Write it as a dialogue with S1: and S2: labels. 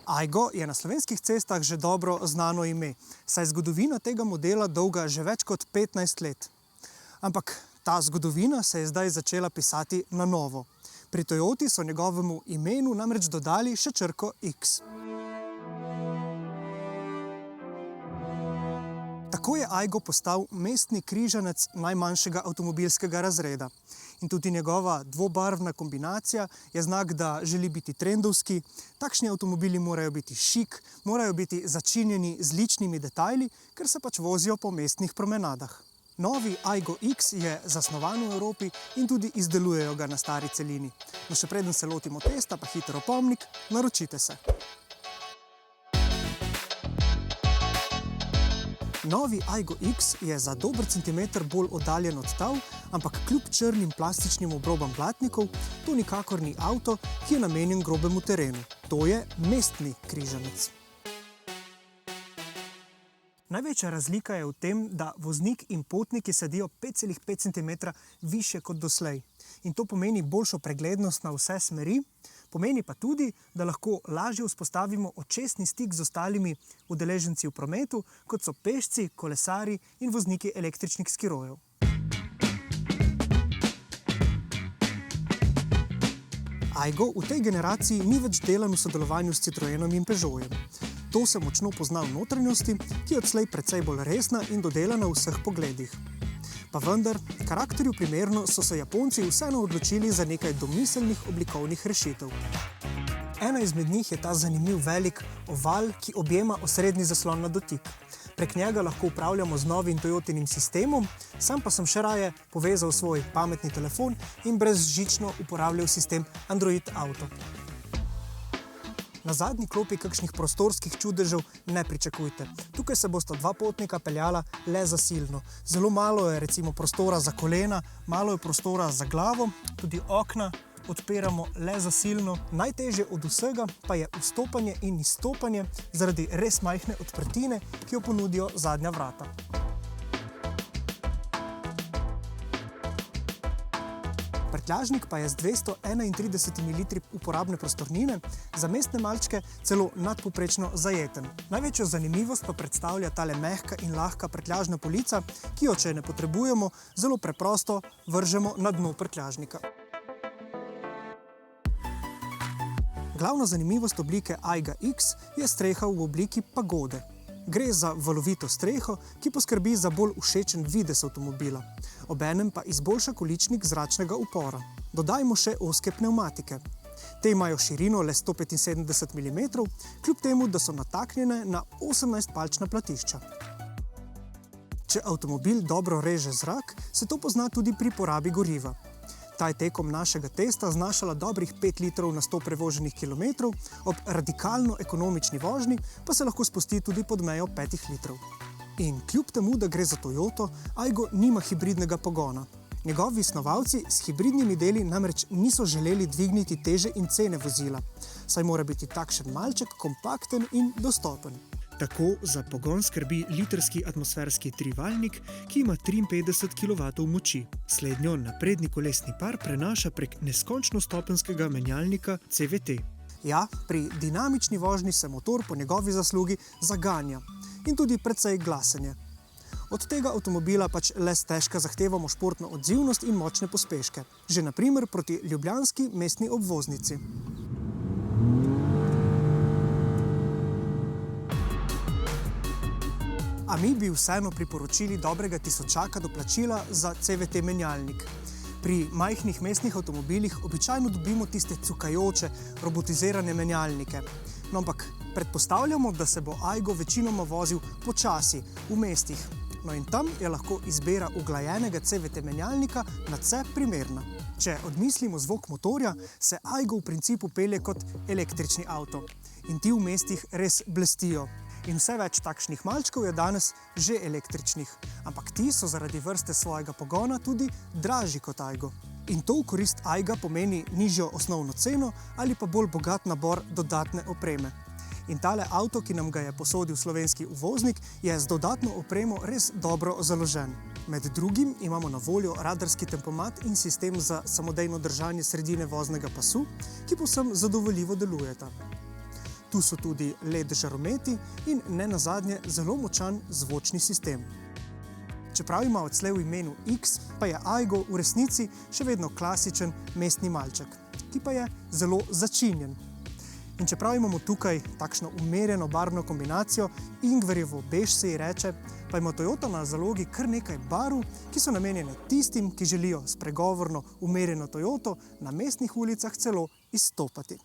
S1: Aygo je na slovenskih cestah že dobro znano ime, saj je zgodovina tega modela dolga že več kot 15 let. Ampak ta zgodovina se je zdaj začela pisati na novo. Pri Toyoti so njegovemu imenu namreč dodali še črko X. Tako je Aygo postal mestni križanec najmanjšega avtomobilskega razreda. In tudi njegova dvobarvna kombinacija je znak, da želi biti trendovski. Takšni avtomobili morajo biti šik, morajo biti začinjeni z ličnimi detajli, ker se pač vozijo po mestnih promenadah. Novi Aygo X je zasnovan v Evropi in tudi izdelujejo ga na stari celini. No, še preden se lotimo testa, pa hiter opomnik, naročite se. Novi Aygo X je za dober centimeter bolj oddaljen od tal, ampak kljub črnim plastičnim obrobam blatnikov, to nikakor ni avto, ki je namenjen grobemu terenu. To je mestni križanec. Največja razlika je v tem, da voznik in potniki sedijo 5,5 cm višje kot doslej. In to pomeni boljšo preglednost na vse smeri, pomeni pa tudi, da lahko lažje vzpostavimo očesni stik z ostalimi udeleženci v prometu, kot so pešci, kolesarji in vozniki električnih skirojev. Aygo v tej generaciji ni več delan v sodelovanju s Citroenom in Peugeotom. To se močno pozna v notranjosti, ki je odslej precej bolj resna in dodelana v vseh pogledih. Pa vendar, karakterju primerno so se Japonci vseeno odločili za nekaj domiselnih oblikovnih rešitev. Ena izmed njih je ta zanimiv velik oval, ki objema osrednji zaslon na dotik. Prek njega lahko upravljamo z novim Toyotinim sistemom, sam pa sem še raje povezal svoj pametni telefon in brezžično uporabljal sistem Android Auto. Na zadnji klopi kakšnih prostorskih čudežev ne pričakujte. Tukaj se bosta dva potnika peljala le zasilno. Zelo malo je recimo prostora za kolena, malo je prostora za glavo, tudi okna odpiramo le zasilno. Najtežje od vsega pa je vstopanje in izstopanje zaradi res majhne odprtine, ki jo ponudijo zadnja vrata. Prtljažnik pa je z 231 litri uporabne prostornine, za mestne malčke celo nadpovprečno zajeten. Največjo zanimivost pa predstavlja tale mehka in lahka prtljažna polica, ki jo, če ne potrebujemo, zelo preprosto vržemo na dno prtljažnika. Glavna zanimivost oblike Ayga X je streha v obliki pagode. Gre za valovito streho, ki poskrbi za bolj všečen videz avtomobila. Obenem pa izboljša količnik zračnega upora. Dodajmo še ozke pnevmatike. Te imajo širino le 175 mm, kljub temu, da so nataknjene na 18-palčna platišča. Če avtomobil dobro reže zrak, se to pozna tudi pri porabi goriva. Ta je tekom našega testa znašala dobrih 5 litrov na 100 prevoženih kilometrov, ob radikalno ekonomični vožnji pa se lahko spusti tudi pod mejo 5 litrov. In kljub temu, da gre za Toyoto, Aygo nima hibridnega pogona. Njegovi snovalci s hibridnimi deli namreč niso želeli dvigniti teže in cene vozila, saj mora biti takšen malček kompakten in dostopen. Tako za pogon skrbi litrski atmosferski trivaljnik, ki ima 53 kW moči. Slednjo napredni kolesni par prenaša prek neskončnostopenjskega menjalnika CVT. Ja, pri dinamični vožnji se motor po njegovi zaslugi zaganja in tudi precej glasen je. Od tega avtomobila pač le stežka zahtevamo športno odzivnost in močne pospeške. Že na primer proti ljubljanski mestni obvoznici. A mi bi vseeno priporočili dobrega tisočaka doplačila za CVT menjalnik. Pri majhnih mestnih avtomobilih običajno dobimo tiste cukajoče, robotizirane menjalnike. No, ampak predpostavljamo, da se bo Aygo večinoma vozil počasi v mestih. No in tam je lahko izbira uglajenega CVT menjalnika nadvse primerna. Če odmislimo zvok motorja, se Aygo v principu pelje kot električni avto. In ti v mestih res blestijo. In vse več takšnih malčkov je danes že električnih. Ampak ti so zaradi vrste svojega pogona tudi dražji kot Aygo. In to v korist Ayga pomeni nižjo osnovno ceno ali pa bolj bogat nabor dodatne opreme. In tale avto, ki nam ga je posodil slovenski uvoznik, je z dodatno opremo res dobro založen. Med drugim imamo na voljo radarski tempomat in sistem za samodejno držanje sredine voznega pasu, ki povsem zadovoljivo delujeta. Tu so tudi LED žarometi in ne nazadnje zelo močan zvočni sistem. Čeprav ima odslej v imenu X, pa je Aygo v resnici še vedno klasičen mestni malček, ki pa je zelo začinjen. In čeprav imamo tukaj takšno umirjeno barvno kombinacijo, ingverjevo bež se ji reče, pa ima Toyota na zalogi kar nekaj barv, ki so namenjene tistim, ki želijo s pregovorno umirjeno Toyoto na mestnih ulicah celo izstopati.